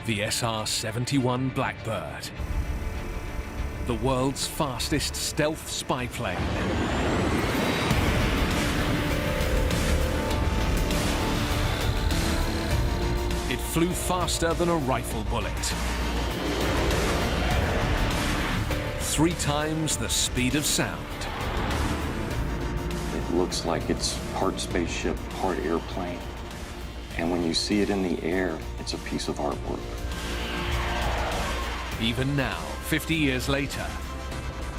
The SR-71 Blackbird, the world's fastest stealth spy plane. It flew faster than a rifle bullet. 3 times the speed of sound. It looks like it's part spaceship, part airplane. And when you see it in the air, it's a piece of artwork. Even now, 50 years later,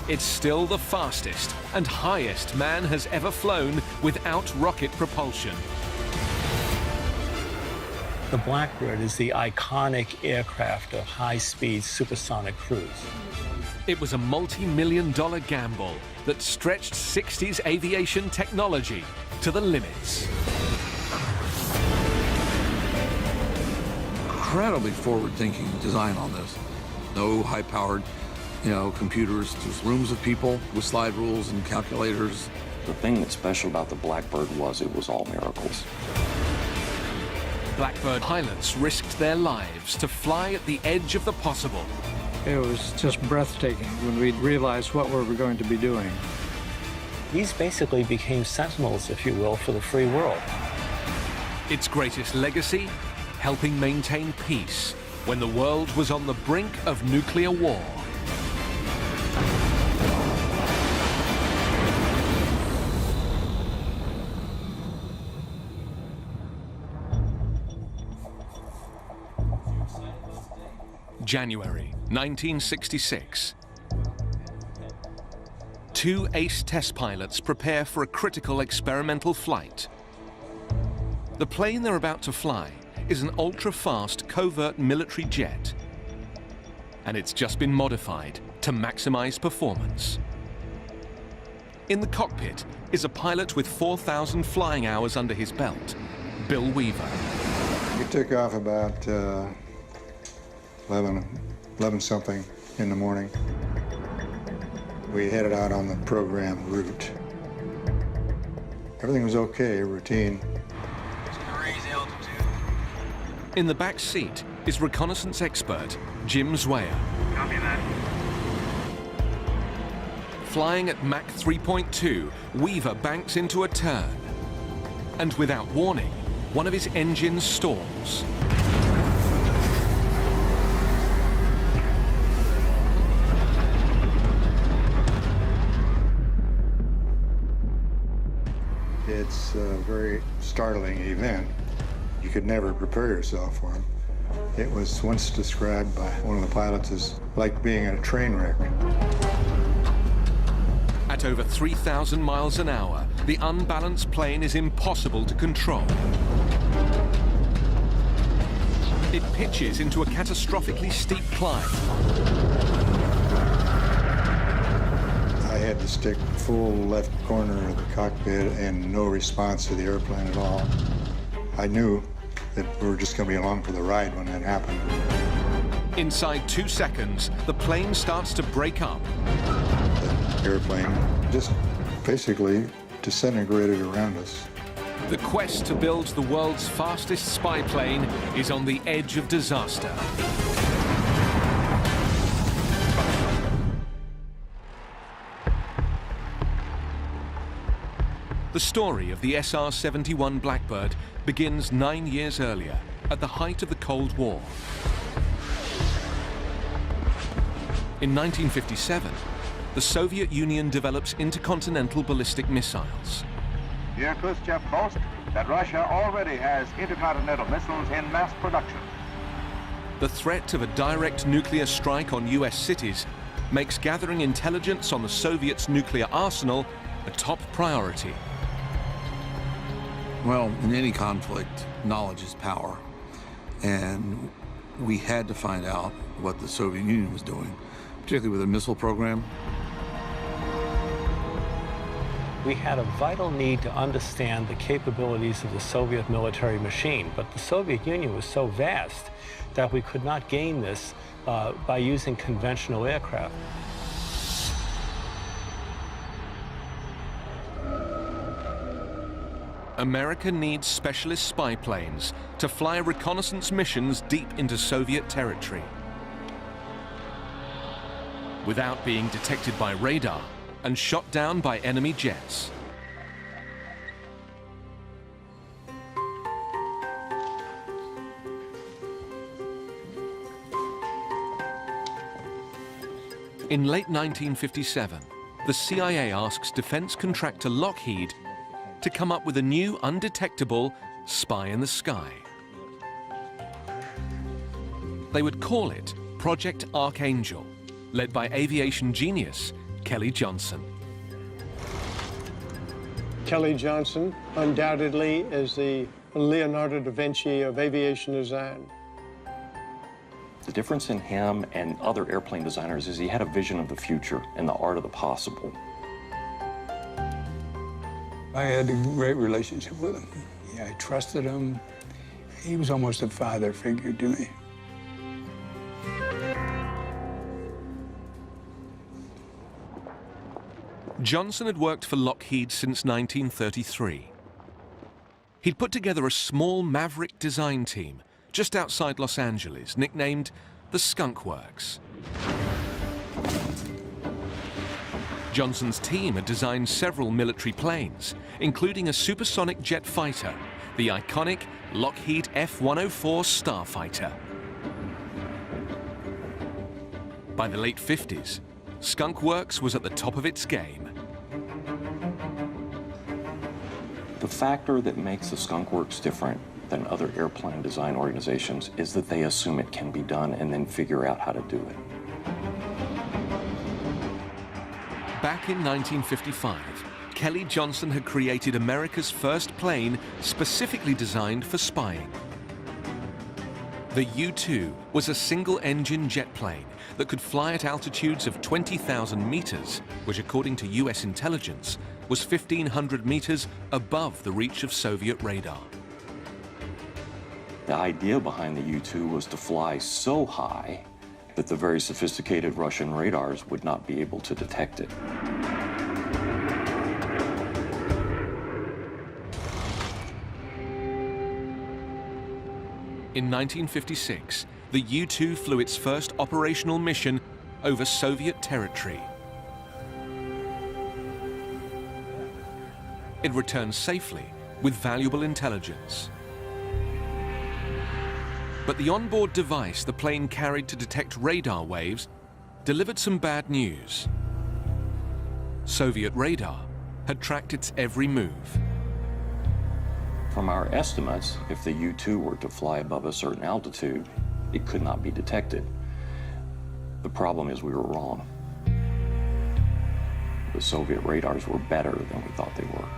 it's still the fastest and highest man has ever flown without rocket propulsion. The Blackbird is the iconic aircraft of high-speed supersonic cruise. It was a multi-million-dollar gamble that stretched 60s aviation technology to the limits. Incredibly forward-thinking design on this. No high-powered, computers. Just rooms of people with slide rules and calculators. The thing that's special about the Blackbird was it was all miracles. Blackbird pilots risked their lives to fly at the edge of the possible. It was just breathtaking when we realized what we were going to be doing. These basically became sentinels, if you will, for the free world. Its greatest legacy, helping maintain peace when the world was on the brink of nuclear war. January 1966. 2 ace test pilots prepare for a critical experimental flight. The plane they're about to fly is an ultra-fast covert military jet, and it's just been modified to maximize performance. In the cockpit is a pilot with 4,000 flying hours under his belt, Bill Weaver. We took off about 11 something in the morning. We headed out on the programmed route. Everything was okay, routine. In the back seat is reconnaissance expert Jim Zweyer. Copy that. Flying at Mach 3.2, Weaver banks into a turn. And without warning, one of his engines stalls. It's a very startling event. You could never prepare yourself for it. It was once described by one of the pilots as like being in a train wreck. At over 3,000 miles an hour, the unbalanced plane is impossible to control. It pitches into a catastrophically steep climb. I had to stick full left corner of the cockpit and no response to the airplane at all. I knew that we were just going to be along for the ride when that happened. Inside 2 seconds, the plane starts to break up. The airplane just basically disintegrated around us. The quest to build the world's fastest spy plane is on the edge of disaster. The story of the SR-71 Blackbird begins 9 years earlier, at the height of the Cold War. In 1957, the Soviet Union develops intercontinental ballistic missiles. Here, Khrushchev boasts that Russia already has intercontinental missiles in mass production. The threat of a direct nuclear strike on US cities makes gathering intelligence on the Soviets' nuclear arsenal a top priority. Well, in any conflict, knowledge is power. And we had to find out what the Soviet Union was doing, particularly with the missile program. We had a vital need to understand the capabilities of the Soviet military machine, but the Soviet Union was so vast that we could not gain this by using conventional aircraft. America needs specialist spy planes to fly reconnaissance missions deep into Soviet territory without being detected by radar and shot down by enemy jets. In late 1957, the CIA asks defense contractor Lockheed to come up with a new undetectable spy in the sky. They would call it Project Archangel, led by aviation genius Kelly Johnson. Kelly Johnson undoubtedly is the Leonardo da Vinci of aviation design. The difference in him and other airplane designers is he had a vision of the future and the art of the possible. I had a great relationship with him. Yeah, I trusted him. He was almost a father figure to me. Johnson had worked for Lockheed since 1933. He'd put together a small maverick design team just outside Los Angeles, nicknamed the Skunk Works. Johnson's team had designed several military planes, including a supersonic jet fighter, the iconic Lockheed F-104 Starfighter. By the late 50s, Skunk Works was at the top of its game. The factor that makes the Skunk Works different than other airplane design organizations is that they assume it can be done and then figure out how to do it. Back in 1955, Kelly Johnson had created America's first plane specifically designed for spying. The U-2 was a single-engine jet plane that could fly at altitudes of 20,000 meters, which according to US intelligence was 1,500 meters above the reach of Soviet radar. The idea behind the U-2 was to fly so high that the very sophisticated Russian radars would not be able to detect it. In 1956, the U-2 flew its first operational mission over Soviet territory. It returned safely with valuable intelligence. But the onboard device the plane carried to detect radar waves delivered some bad news. Soviet radar had tracked its every move. From our estimates, if the U-2 were to fly above a certain altitude, it could not be detected. The problem is we were wrong. The Soviet radars were better than we thought they were.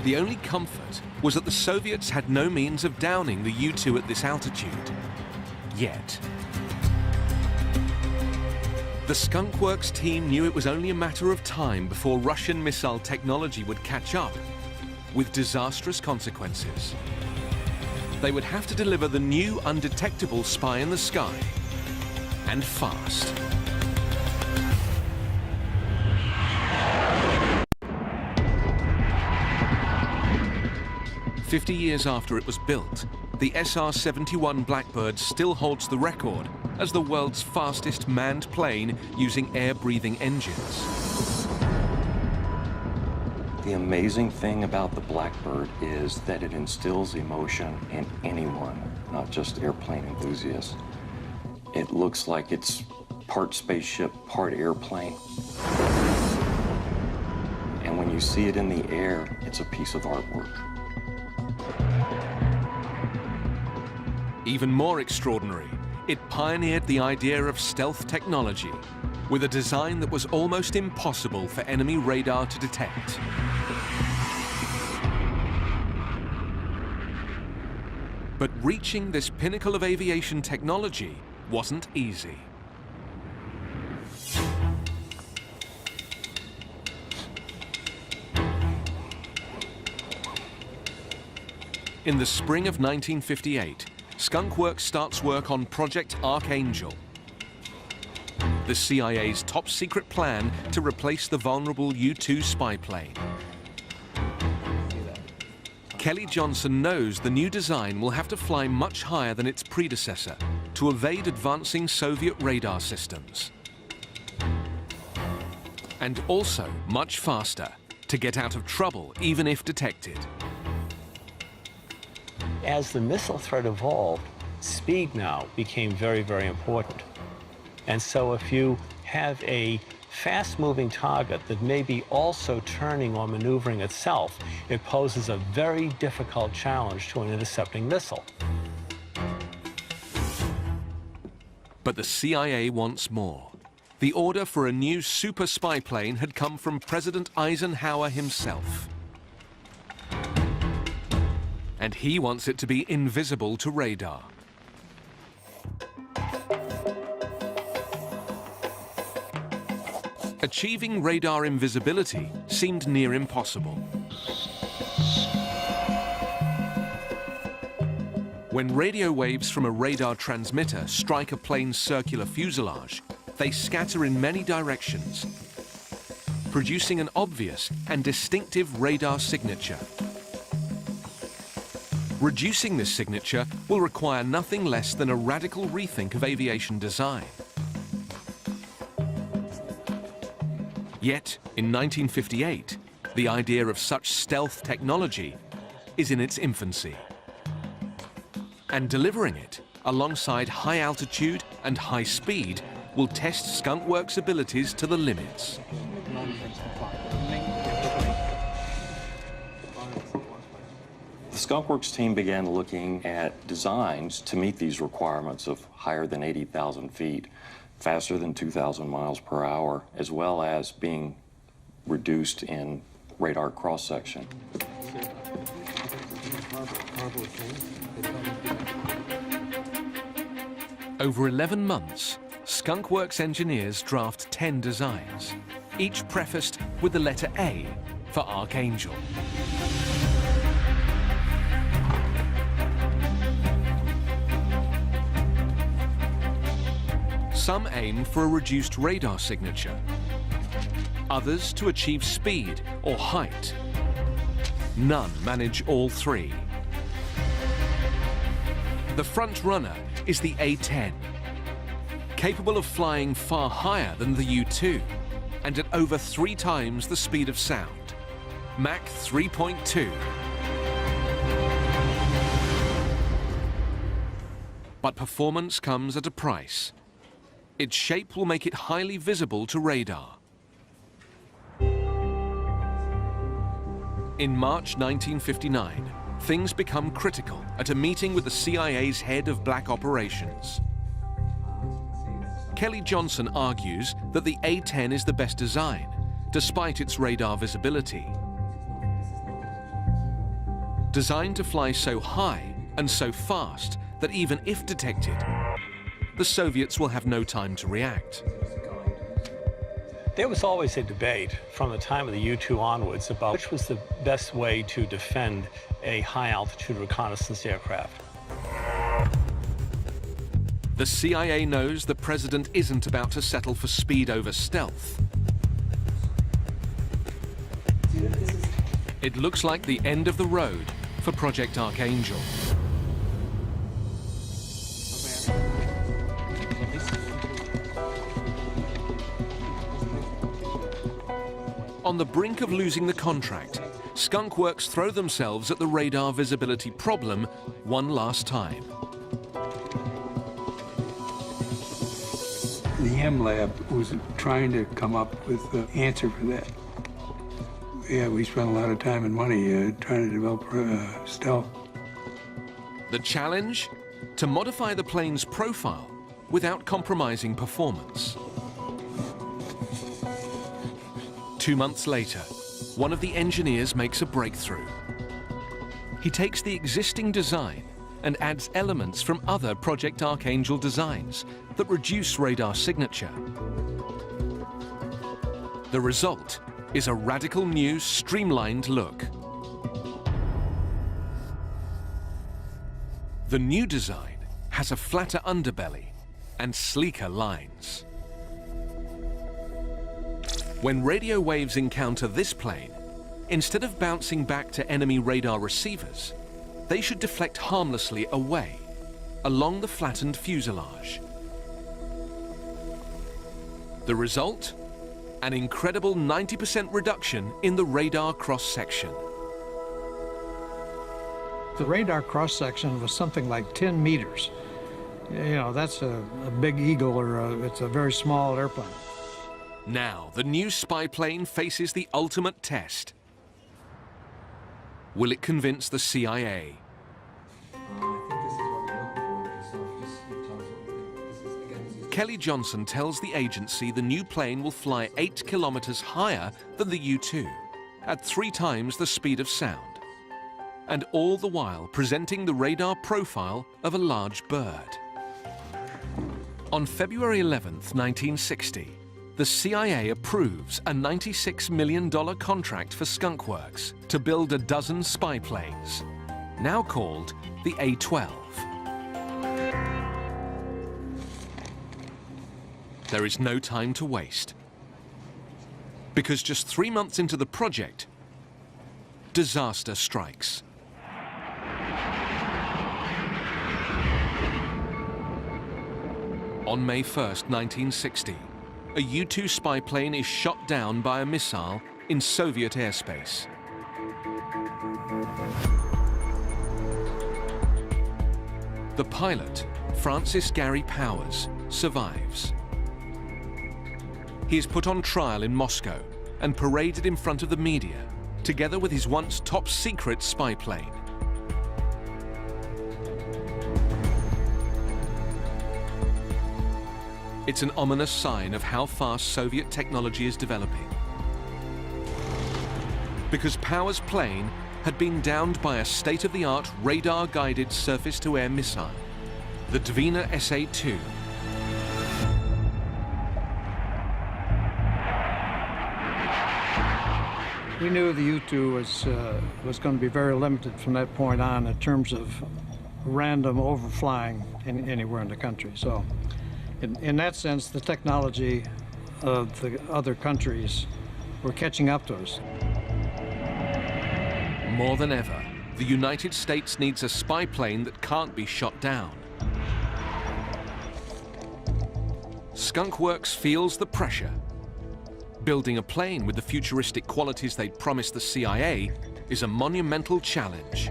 The only comfort was that the Soviets had no means of downing the U-2 at this altitude. Yet. The Skunk Works team knew it was only a matter of time before Russian missile technology would catch up, with disastrous consequences. They would have to deliver the new undetectable spy in the sky, and fast. "50 years after it was built, the SR-71 Blackbird still holds the record as the world's fastest manned plane using air-breathing engines. The amazing thing about the Blackbird is that it instills emotion in anyone, not just airplane enthusiasts. It looks like it's part spaceship, part airplane. And when you see it in the air, it's a piece of artwork. Even more extraordinary, it pioneered the idea of stealth technology, with a design that was almost impossible for enemy radar to detect. But reaching this pinnacle of aviation technology wasn't easy. In the spring of 1958, Skunk Works starts work on Project Archangel. The the CIA's top-secret plan to replace the vulnerable U-2 spy plane. Kelly Johnson knows the new design will have to fly much higher than its predecessor to evade advancing Soviet radar systems. And also much faster to get out of trouble even if detected. As the missile threat evolved, speed now became very, very important. And so if you have a fast-moving target that may be also turning or maneuvering itself, it poses a very difficult challenge to an intercepting missile. But the CIA wants more. The order for a new super spy plane had come from President Eisenhower himself. And he wants it to be invisible to radar. Achieving radar invisibility seemed near impossible. When radio waves from a radar transmitter strike a plane's circular fuselage, they scatter in many directions, producing an obvious and distinctive radar signature. Reducing this signature will require nothing less than a radical rethink of aviation design. Yet, in 1958, the idea of such stealth technology is in its infancy. And delivering it, alongside high altitude and high speed, will test Skunk Works' abilities to the limits. The Skunk Works team began looking at designs to meet these requirements of higher than 80,000 feet, faster than 2,000 miles per hour, as well as being reduced in radar cross-section. Over 11 months, Skunk Works engineers draft 10 designs, each prefaced with the letter A for Archangel. Some aim for a reduced radar signature, others to achieve speed or height. None manage all three. The front runner is the A-10, capable of flying far higher than the U-2 and at over 3 times the speed of sound, Mach 3.2. But performance comes at a price. Its shape will make it highly visible to radar. In March 1959, things become critical at a meeting with the CIA's head of black operations. Kelly Johnson argues that the A-10 is the best design, despite its radar visibility. Designed to fly so high and so fast that even if detected, the Soviets will have no time to react. There was always a debate from the time of the U-2 onwards about which was the best way to defend a high-altitude reconnaissance aircraft. The CIA knows the president isn't about to settle for speed over stealth. It looks like the end of the road for Project Archangel. On the brink of losing the contract, Skunk Works throw themselves at the radar visibility problem one last time. The M Lab was trying to come up with the answer for that. Yeah, we spent a lot of time and money trying to develop stealth. The challenge? To modify the plane's profile without compromising performance. 2 months later, one of the engineers makes a breakthrough. He takes the existing design and adds elements from other Project Archangel designs that reduce radar signature. The result is a radical new, streamlined look. The new design has a flatter underbelly and sleeker lines. When radio waves encounter this plane, instead of bouncing back to enemy radar receivers, they should deflect harmlessly away, along the flattened fuselage. The result? An incredible 90% reduction in the radar cross-section. The radar cross-section was something like 10 meters. You know, that's a big eagle, or it's a very small airplane. Now, the new spy plane faces the ultimate test. Will it convince the CIA? Kelly Johnson tells the agency the new plane will fly 8 kilometers higher than the U-2, at 3 times the speed of sound, and all the while presenting the radar profile of a large bird. On February 11th, 1960, the CIA approves a $96 million contract for Skunk Works to build a dozen spy planes, now called the A-12. There is no time to waste, because just 3 months into the project, disaster strikes. On May 1st, 1960, a U-2 spy plane is shot down by a missile in Soviet airspace. The pilot, Francis Gary Powers, survives. He is put on trial in Moscow and paraded in front of the media, together with his once top-secret spy plane. It's an ominous sign of how fast Soviet technology is developing. Because Powers' plane had been downed by a state-of-the-art radar-guided surface-to-air missile, the Dvina SA-2. We knew the U-2 was going to be very limited from that point on in terms of random overflying anywhere in the country. So in that sense, the technology of the other countries were catching up to us. More than ever, the United States needs a spy plane that can't be shot down. Skunk Works feels the pressure. Building a plane with the futuristic qualities they'd promised the CIA is a monumental challenge.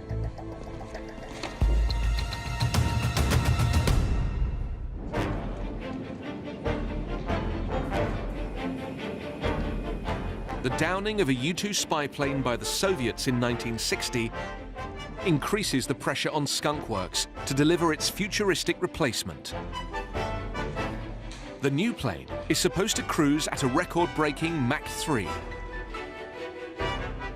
The downing of a U-2 spy plane by the Soviets in 1960 increases the pressure on Skunk Works to deliver its futuristic replacement. The new plane is supposed to cruise at a record-breaking Mach 3.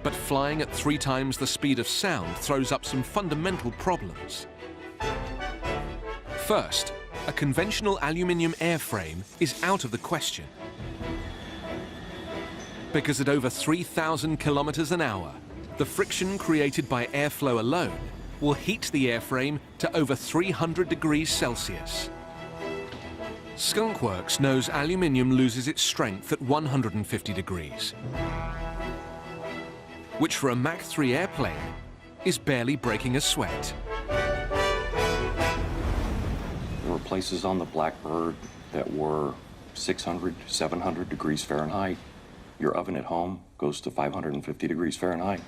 But flying at 3 times the speed of sound throws up some fundamental problems. First, a conventional aluminium airframe is out of the question. Because at over 3,000 kilometers an hour, the friction created by airflow alone will heat the airframe to over 300 degrees Celsius. Skunk Works knows aluminium loses its strength at 150 degrees, which for a Mach 3 airplane is barely breaking a sweat. There were places on the Blackbird that were 600, 700 degrees Fahrenheit. Your oven at home goes to 550 degrees Fahrenheit.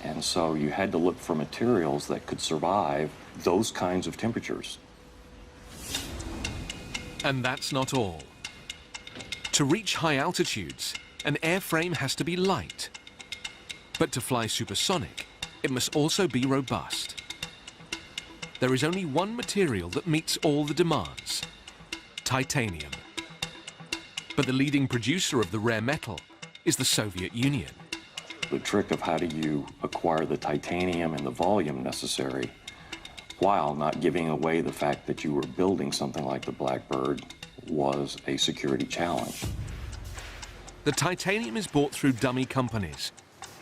And so you had to look for materials that could survive those kinds of temperatures. And that's not all. To reach high altitudes, an airframe has to be light. But to fly supersonic, it must also be robust. There is only one material that meets all the demands: titanium. But the leading producer of the rare metal is the Soviet Union. The trick of how do you acquire the titanium and the volume necessary while not giving away the fact that you were building something like the Blackbird was a security challenge. The titanium is bought through dummy companies,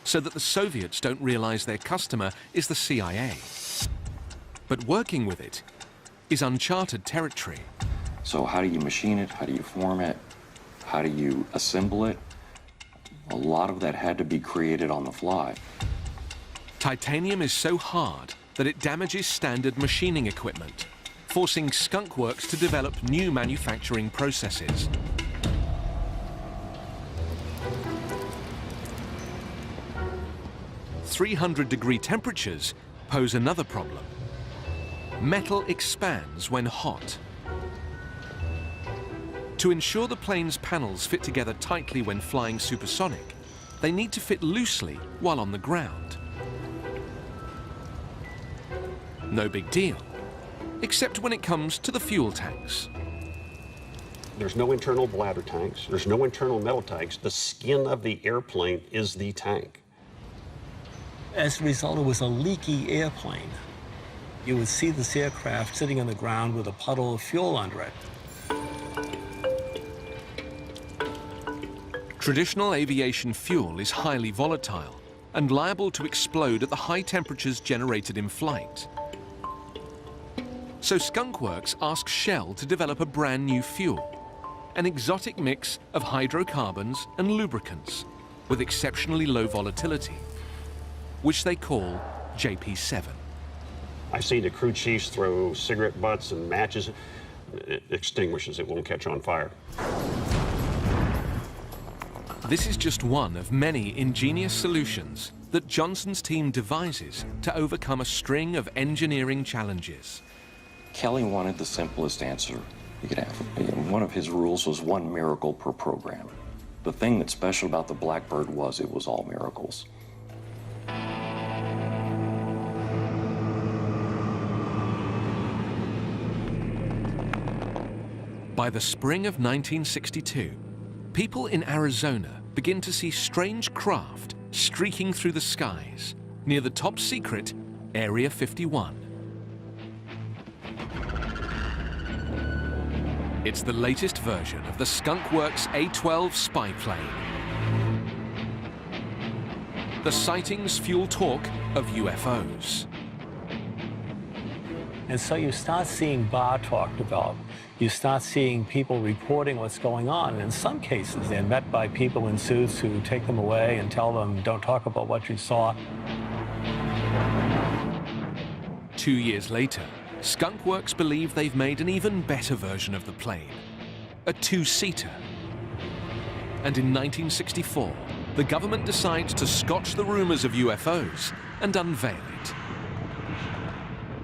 so that the Soviets don't realize their customer is the CIA. But working with it is uncharted territory. So how do you machine it? How do you form it? How do you assemble it? A lot of that had to be created on the fly. Titanium is so hard that it damages standard machining equipment, forcing Skunk Works to develop new manufacturing processes. "300-degree temperatures pose another problem. Metal expands when hot. To ensure the plane's panels fit together tightly when flying supersonic, they need to fit loosely while on the ground. No big deal, except when it comes to the fuel tanks. There's no internal bladder tanks. There's no internal metal tanks. The skin of the airplane is the tank. As a result, it was a leaky airplane. You would see this aircraft sitting on the ground with a puddle of fuel under it. Traditional aviation fuel is highly volatile and liable to explode at the high temperatures generated in flight. So Skunk Works asked Shell to develop a brand new fuel, an exotic mix of hydrocarbons and lubricants with exceptionally low volatility, which they call JP7. I've seen the crew chiefs throw cigarette butts and matches. It extinguishes, it won't catch on fire. This is just one of many ingenious solutions that Johnson's team devises to overcome a string of engineering challenges. Kelly wanted the simplest answer you could have. One of his rules was one miracle per program. The thing that's special about the Blackbird was it was all miracles. By the spring of 1962, people in Arizona begin to see strange craft streaking through the skies near the top secret Area 51. It's the latest version of the Skunk Works A-12 spy plane. The sightings fuel talk of UFOs. And so you start seeing bar talk develop. You start seeing people reporting what's going on. And in some cases, they're met by people in suits who take them away and tell them, don't talk about what you saw. 2 years later, Skunk Works believe they've made an even better version of the plane, a two-seater. And in 1964, the government decides to scotch the rumors of UFOs and unveil it.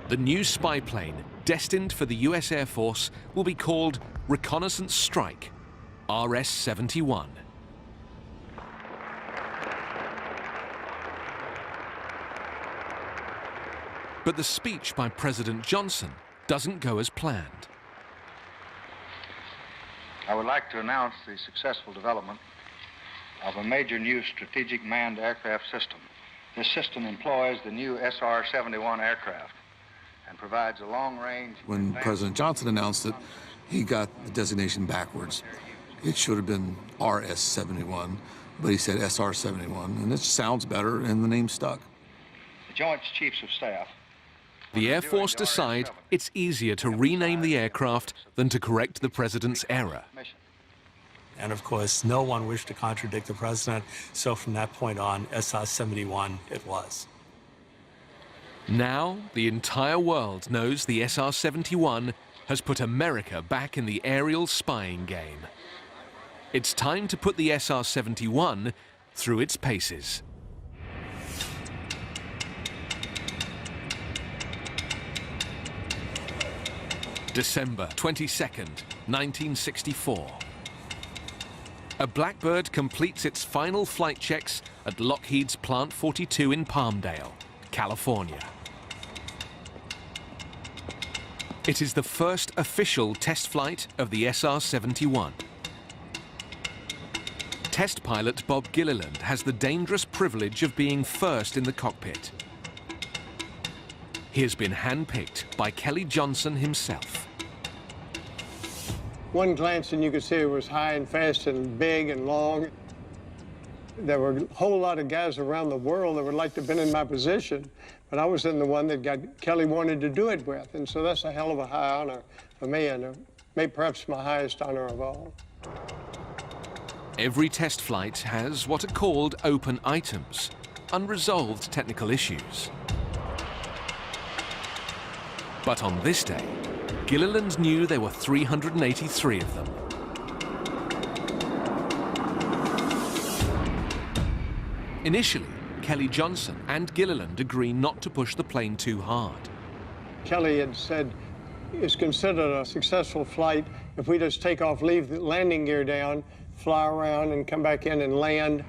The new spy plane, destined for the US Air Force, will be called Reconnaissance Strike, RS-71. But the speech by President Johnson doesn't go as planned. I would like to announce the successful development of a major new strategic manned aircraft system. This system employs the new SR-71 aircraft and provides a long-range... When President Johnson announced it, he got the designation backwards. It should have been RS-71, but he said SR-71, and it sounds better, and the name stuck. The Joint Chiefs of Staff... The Air Force decide it's easier to rename the aircraft than to correct the president's error. And of course, no one wished to contradict the president, so from that point on, SR-71 it was. Now, the entire world knows the SR-71 has put America back in the aerial spying game. It's time to put the SR-71 through its paces. December 22nd, 1964. A Blackbird completes its final flight checks at Lockheed's Plant 42 in Palmdale, California. It is the first official test flight of the SR-71. Test pilot Bob Gilliland has the dangerous privilege of being first in the cockpit. He has been handpicked by Kelly Johnson himself. One glance and you could see it was high and fast and big and long. There were a whole lot of guys around the world that would like to have been in my position, but I was in the one that Kelly wanted to do it with, and so that's a hell of a high honor for me, and maybe perhaps my highest honor of all. Every test flight has what are called open items, unresolved technical issues. But on this day, Gilliland knew there were 383 of them. Initially, Kelly Johnson and Gilliland agree not to push the plane too hard. Kelly had said it's considered a successful flight if we just take off, leave the landing gear down, fly around and come back in and land.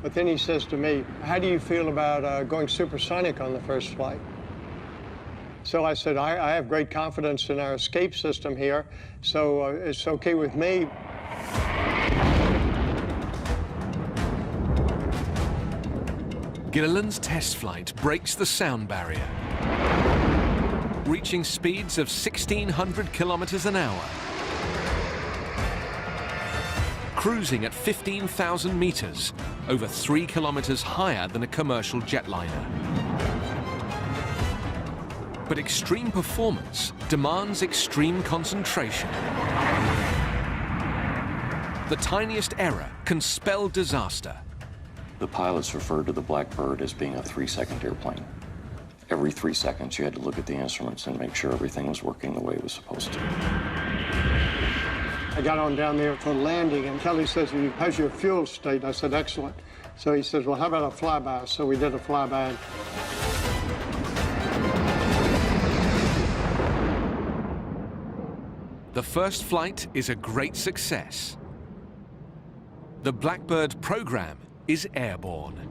But then he says to me, how do you feel about going supersonic on the first flight? So I said, I have great confidence in our escape system here, so it's okay with me. Gilliland's test flight breaks the sound barrier, reaching speeds of 1,600 kilometers an hour, cruising at 15,000 meters, over 3 kilometers higher than a commercial jetliner. But extreme performance demands extreme concentration. The tiniest error can spell disaster. The pilots referred to the Blackbird as being a 3-second airplane. Every 3 seconds, you had to look at the instruments and make sure everything was working the way it was supposed to. I got on down there for landing, and Kelly says, how's your fuel state? I said, excellent. So he says, well, how about a flyby? So we did a flyby. The first flight is a great success. The Blackbird program is airborne.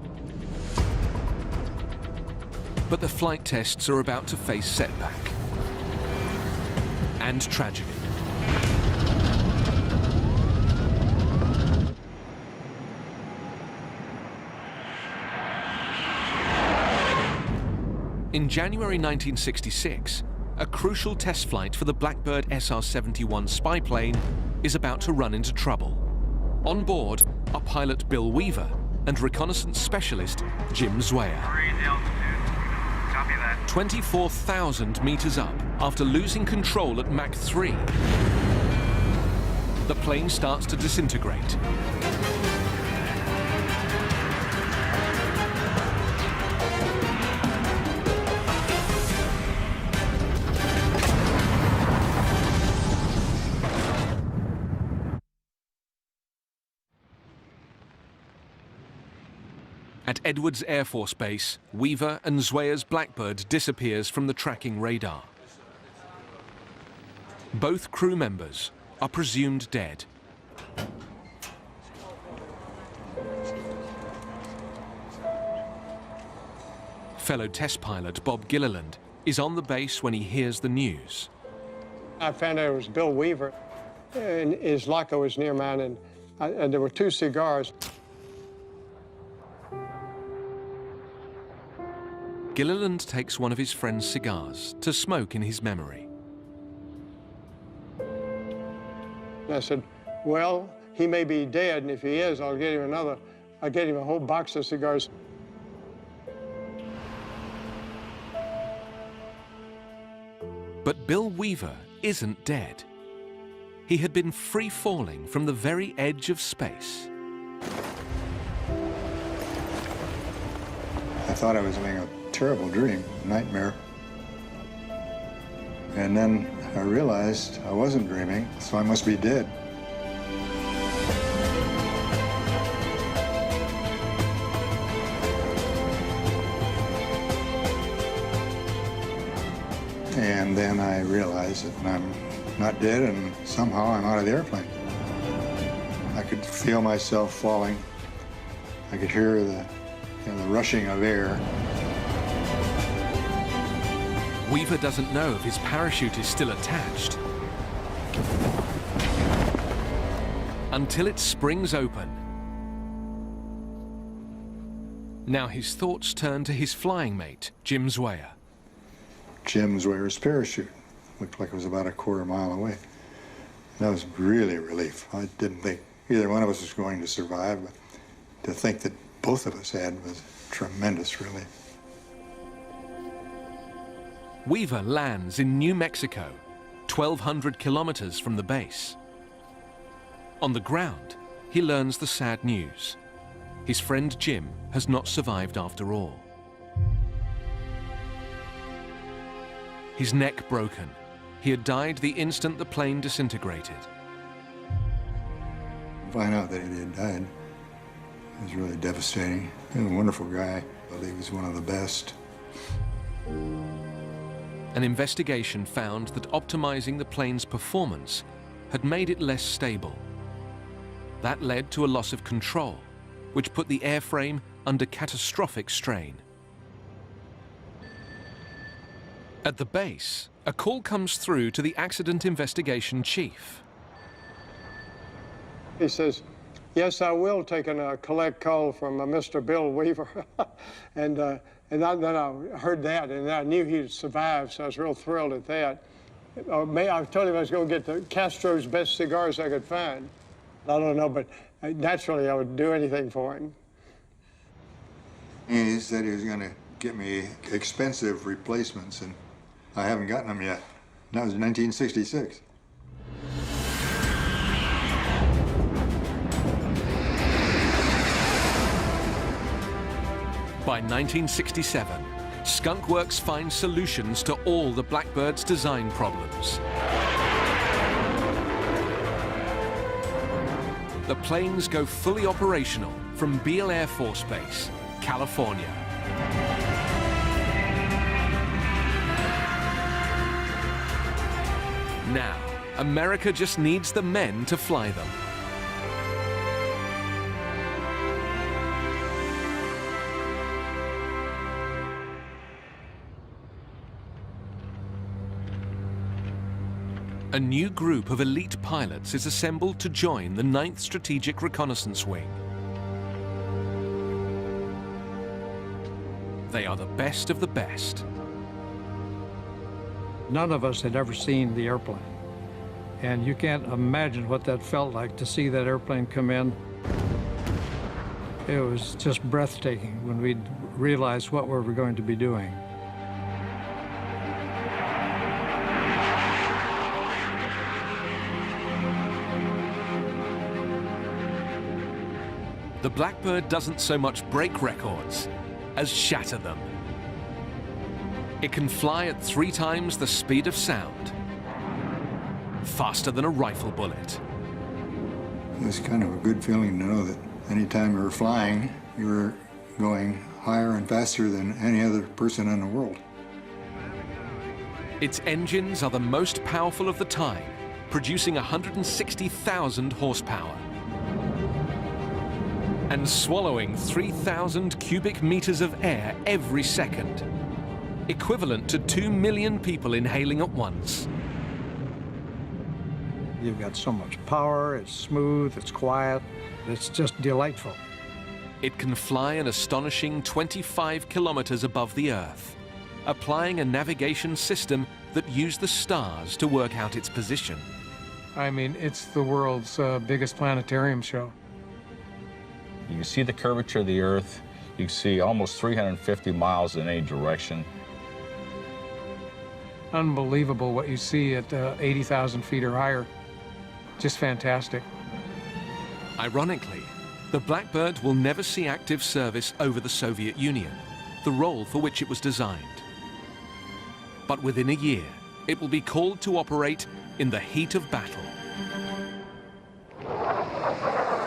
But the flight tests are about to face setback and tragedy. In January 1966, a crucial test flight for the Blackbird SR-71 spy plane is about to run into trouble. On board are pilot Bill Weaver and reconnaissance specialist Jim Zwayer. 24,000 meters up after losing control at Mach 3. The plane starts to disintegrate. At Edwards Air Force Base, Weaver and Zwayer's Blackbird disappears from the tracking radar. Both crew members are presumed dead. Fellow test pilot Bob Gilliland is on the base when he hears the news. I found out it was Bill Weaver, and his locker was near mine, and there were 2 cigars. Gilliland takes one of his friend's cigars to smoke in his memory. And I said, well, he may be dead, and if he is, I'll get him a whole box of cigars. But Bill Weaver isn't dead. He had been free-falling from the very edge of space. I thought I was having a terrible dream, nightmare. And then I realized I wasn't dreaming, so I must be dead. And then I realized that I'm not dead, and somehow I'm out of the airplane. I could feel myself falling. I could hear the rushing of air. Weaver doesn't know if his parachute is still attached until it springs open. Now his thoughts turn to his flying mate, Jim Zwayer. Jim Zwayer's parachute looked like it was about a quarter mile away. That was really a relief. I didn't think either one of us was going to survive, but to think that both of us had was tremendous relief. Weaver lands in New Mexico, 1,200 kilometers from the base. On the ground, he learns the sad news. His friend Jim has not survived after all. His neck broken. He had died the instant the plane disintegrated. Find out that he had died, it was really devastating. He was a wonderful guy, but he was one of the best. An investigation found that optimizing the plane's performance had made it less stable. That led to a loss of control, which put the airframe under catastrophic strain. At the base, a call comes through to the accident investigation chief. He says, yes, I will take a collect call from Mr. Bill Weaver. and then I heard that, and I knew he'd survived, so I was real thrilled at that. I told him I was going to get the Castro's best cigars I could find. I don't know, but naturally I would do anything for him. He said he was going to get me expensive replacements, and I haven't gotten them yet. That was in 1966. By 1967, Skunk Works finds solutions to all the Blackbird's design problems. The planes go fully operational from Beale Air Force Base, California. Now, America just needs the men to fly them. A new group of elite pilots is assembled to join the 9th Strategic Reconnaissance Wing. They are the best of the best. None of us had ever seen the airplane. And you can't imagine what that felt like to see that airplane come in. It was just breathtaking when we realized what we were going to be doing. The Blackbird doesn't so much break records as shatter them. It can fly at 3 times the speed of sound, faster than a rifle bullet. It was kind of a good feeling to know that anytime you were flying, you were going higher and faster than any other person in the world. Its engines are the most powerful of the time, producing 160,000 horsepower. And swallowing 3,000 cubic meters of air every second, equivalent to 2 million people inhaling at once. You've got so much power, it's smooth, it's quiet, it's just delightful. It can fly an astonishing 25 kilometers above the Earth, applying a navigation system that used the stars to work out its position. I mean, it's the world's biggest planetarium show. You can see the curvature of the Earth. You can see almost 350 miles in any direction. Unbelievable what you see at 80,000 feet or higher. Just fantastic. Ironically, the Blackbird will never see active service over the Soviet Union, the role for which it was designed. But within a year, it will be called to operate in the heat of battle.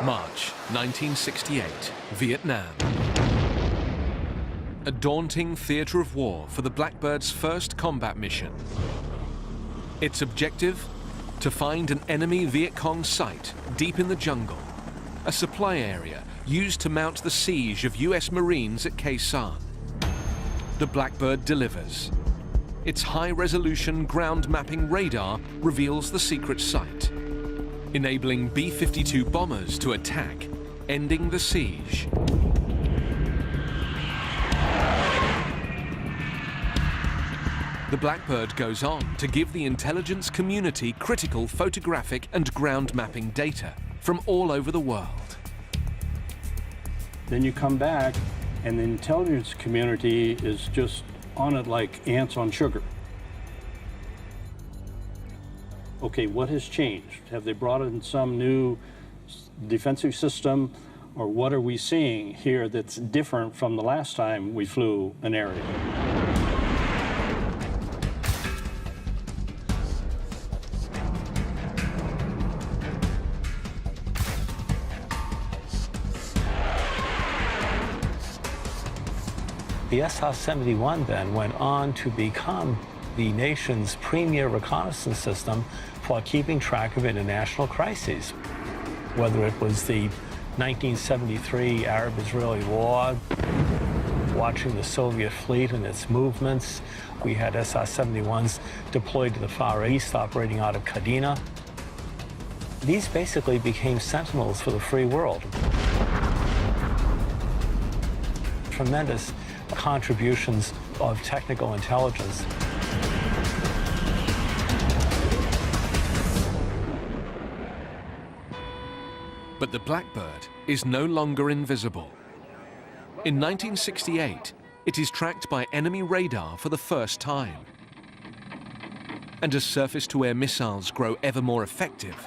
March 1968, Vietnam. A daunting theater of war for the Blackbird's first combat mission. Its objective? To find an enemy Viet Cong site deep in the jungle, a supply area used to mount the siege of US Marines at Khe Sanh. The Blackbird delivers. Its high-resolution ground mapping radar reveals the secret site, enabling B-52 bombers to attack, ending the siege. The Blackbird goes on to give the intelligence community critical photographic and ground mapping data from all over the world. Then you come back, and the intelligence community is just on it like ants on sugar. Okay, what has changed? Have they brought in some new defensive system, or what are we seeing here that's different from the last time we flew an area? The SR-71 then went on to become the nation's premier reconnaissance system for keeping track of international crises. Whether it was the 1973 Arab-Israeli War, watching the Soviet fleet and its movements. We had SR-71s deployed to the Far East, operating out of Kadena. These basically became sentinels for the free world. Tremendous contributions of technical intelligence. But the Blackbird is no longer invisible. In 1968, it is tracked by enemy radar for the first time. And as surface-to-air missiles grow ever more effective,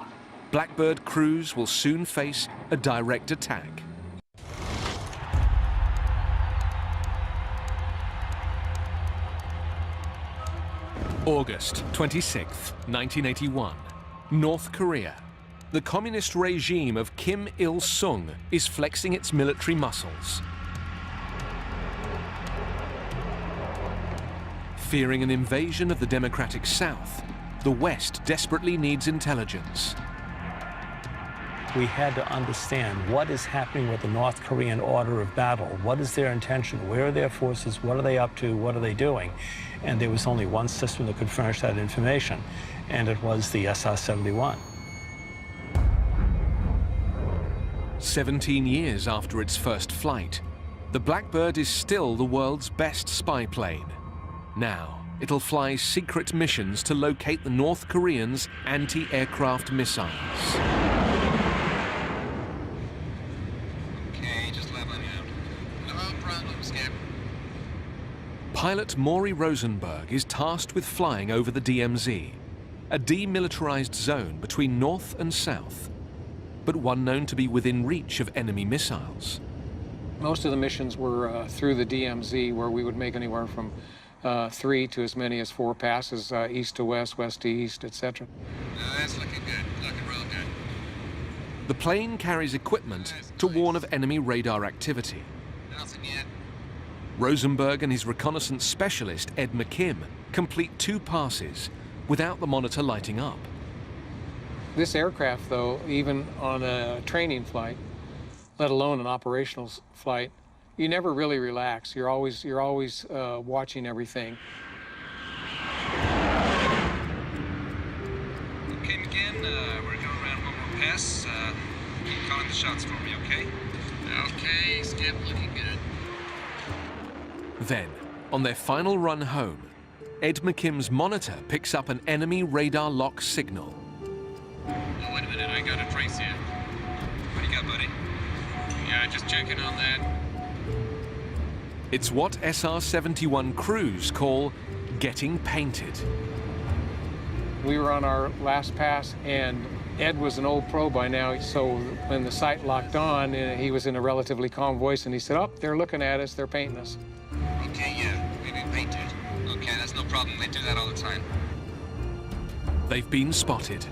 Blackbird crews will soon face a direct attack. August 26, 1981, North Korea. The communist regime of Kim Il-sung is flexing its military muscles. Fearing an invasion of the democratic South, the West desperately needs intelligence. We had to understand what is happening with the North Korean order of battle. What is their intention? Where are their forces? What are they up to? What are they doing? And there was only one system that could furnish that information, and it was the SR-71. 17 years after its first flight, the Blackbird is still the world's best spy plane. Now, it'll fly secret missions to locate the North Koreans' anti-aircraft missiles. Okay, just leveling out. No problems, Cap. Pilot Maury Rosenberg is tasked with flying over the DMZ, a demilitarized zone between North and South, but one known to be within reach of enemy missiles. Most of the missions were through the DMZ, where we would make anywhere from 3 to as many as 4 passes, east to west, west to east, etc. That's looking good. Looking real good. The plane carries equipment to warn of enemy radar activity. Nothing yet. Rosenberg and his reconnaissance specialist, Ed McKim, complete 2 passes without the monitor lighting up. This aircraft, though, even on a training flight, let alone an operational flight, you never really relax. You're always watching everything. Okay, McGinn, we're going around one more pass. Keep calling the shots for me, okay? Okay, Skip, looking good. Then, on their final run home, Ed McKim's monitor picks up an enemy radar lock signal. Oh, wait a minute, I got a trace here. What do you got, buddy? Yeah, just checking on that. It's what SR-71 crews call getting painted. We were on our last pass, and Ed was an old pro by now, so when the sight locked on, he was in a relatively calm voice, and he said, "Oh, they're looking at us, they're painting us." Okay, yeah, we've been painted. Okay, that's no problem, they do that all the time. They've been spotted.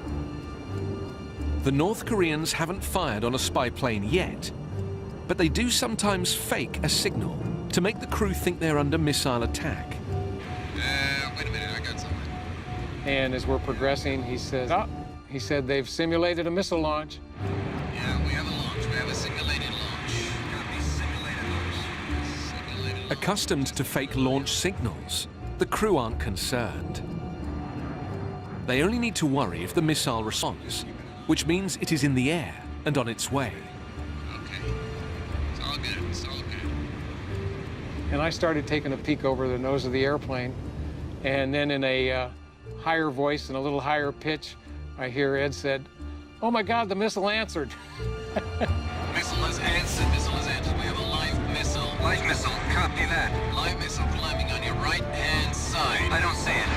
The North Koreans haven't fired on a spy plane yet, but they do sometimes fake a signal to make the crew think they're under missile attack. Wait a minute, I got something. And as we're progressing, he said, he said they've simulated a missile launch. Yeah, we have a launch. We have a simulated launch. Copy, simulated launch. Simulated launch. Accustomed to fake launch signals, the crew aren't concerned. They only need to worry if the missile responds, which means it is in the air and on its way. Okay. It's all good. It's all good. And I started taking a peek over the nose of the airplane, and then in a higher voice and a little higher pitch, I hear Ed said, "Oh my God, the missile answered." Missile is answered. Missile is answered. We have a live missile. Live missile. Copy that. Live missile climbing on your right-hand side. I don't see it.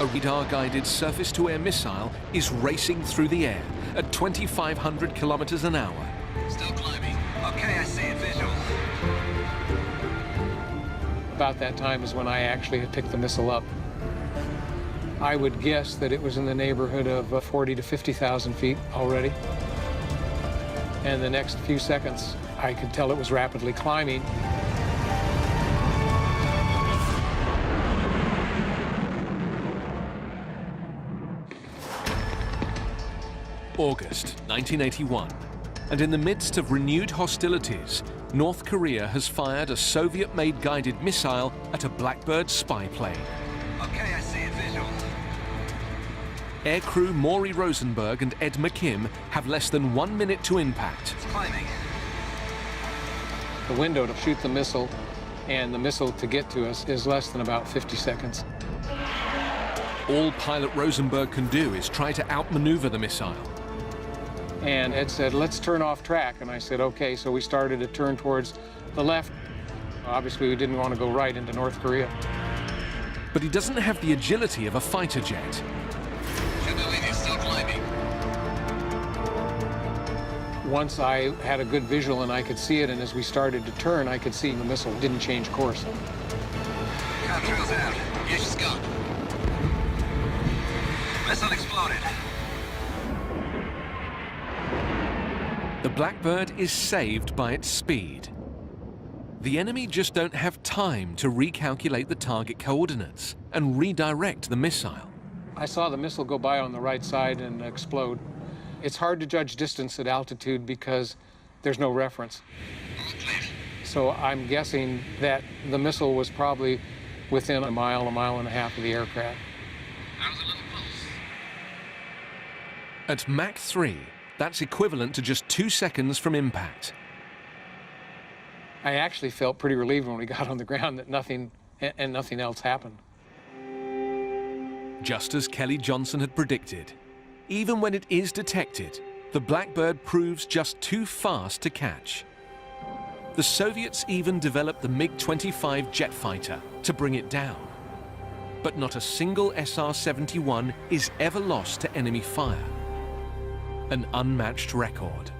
A radar-guided surface-to-air missile is racing through the air at 2,500 kilometers an hour. Still climbing. Okay, I see it. Visual. About that time is when I actually had picked the missile up. I would guess that it was in the neighborhood of 40 to 50,000 feet already. And the next few seconds, I could tell it was rapidly climbing. August 1981, and in the midst of renewed hostilities, North Korea has fired a Soviet-made guided missile at a Blackbird spy plane. Okay, I see it. Visual. Aircrew Maury Rosenberg and Ed McKim have less than 1 minute to impact. It's climbing. The window to shoot the missile and the missile to get to us is less than about 50 seconds. All pilot Rosenberg can do is try to outmaneuver the missile. And Ed said, let's turn off track. And I said, okay. So we started to turn towards the left. Obviously, we didn't want to go right into North Korea. But he doesn't have the agility of a fighter jet. Can't believe he's still climbing. Once I had a good visual and I could see it, and as we started to turn, I could see the missile didn't change course. Contrails out. Yeah, she's gone. Missile exploded. The Blackbird is saved by its speed. The enemy just don't have time to recalculate the target coordinates and redirect the missile. I saw the missile go by on the right side and explode. It's hard to judge distance at altitude because there's no reference. So I'm guessing that the missile was probably within a mile and a half of the aircraft. I was a little close. At Mach 3, that's equivalent to just 2 seconds from impact. I actually felt pretty relieved when we got on the ground that nothing else happened. Just as Kelly Johnson had predicted, even when it is detected, the Blackbird proves just too fast to catch. The Soviets even developed the MiG-25 jet fighter to bring it down. But not a single SR-71 is ever lost to enemy fire. An unmatched record.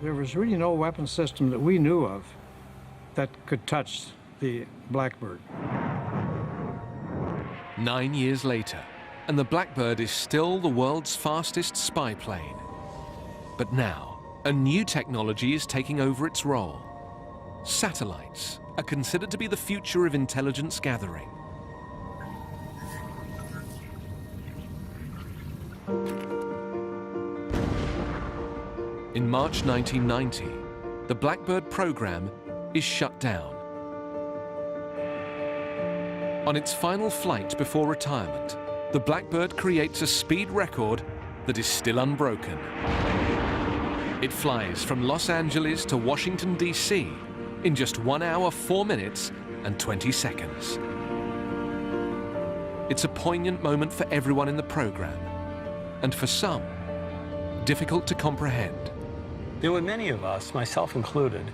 There was really no weapon system that we knew of that could touch the Blackbird. 9 years later, and the Blackbird is still the world's fastest spy plane. But now, a new technology is taking over its role. Satellites are considered to be the future of intelligence gathering. In March 1990, the Blackbird program is shut down. On its final flight before retirement, the Blackbird creates a speed record that is still unbroken. It flies from Los Angeles to Washington, D.C. in just 1 hour, 4 minutes, and 20 seconds. It's a poignant moment for everyone in the program, and for some, difficult to comprehend. There were many of us, myself included,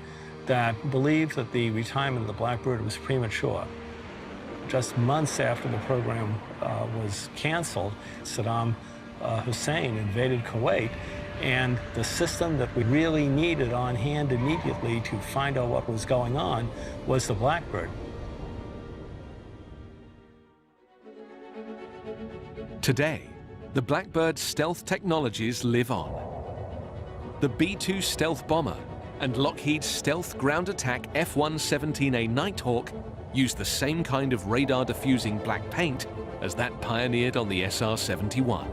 that believed that the retirement of the Blackbird was premature. Just months after the program was canceled, Saddam Hussein invaded Kuwait, and the system that we really needed on hand immediately to find out what was going on was the Blackbird. Today, the Blackbird's stealth technologies live on. The B-2 stealth bomber and Lockheed's stealth ground attack F-117A Nighthawk use the same kind of radar-diffusing black paint as that pioneered on the SR-71.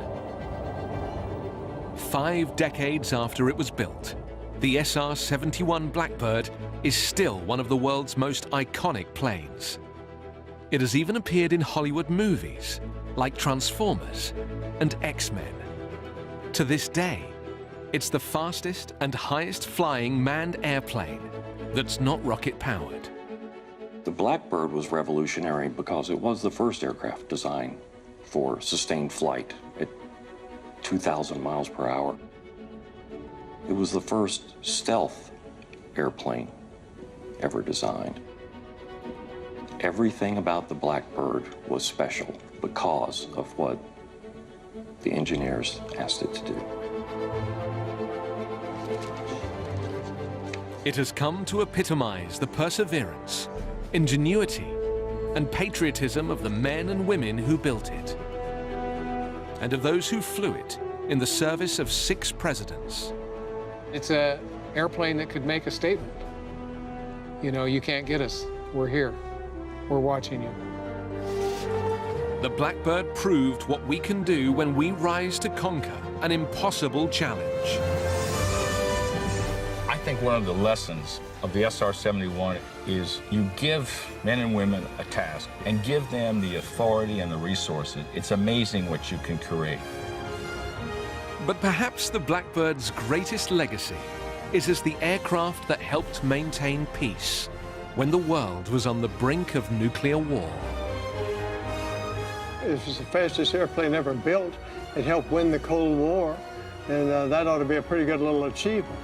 5 decades after it was built, the SR-71 Blackbird is still one of the world's most iconic planes. It has even appeared in Hollywood movies like Transformers and X-Men. To this day, it's the fastest and highest flying manned airplane that's not rocket-powered. The Blackbird was revolutionary because it was the first aircraft designed for sustained flight at 2,000 miles per hour. It was the first stealth airplane ever designed. Everything about the Blackbird was special because of what the engineers asked it to do. It has come to epitomize the perseverance, ingenuity, and patriotism of the men and women who built it, and of those who flew it in the service of 6 presidents. It's an airplane that could make a statement. You know, you can't get us. We're here. We're watching you. The Blackbird proved what we can do when we rise to conquer an impossible challenge. I think one of the lessons of the SR-71 is you give men and women a task and give them the authority and the resources. It's amazing what you can create. But perhaps the Blackbird's greatest legacy is as the aircraft that helped maintain peace when the world was on the brink of nuclear war. It was the fastest airplane ever built. It helped win the Cold War, and that ought to be a pretty good little achievement.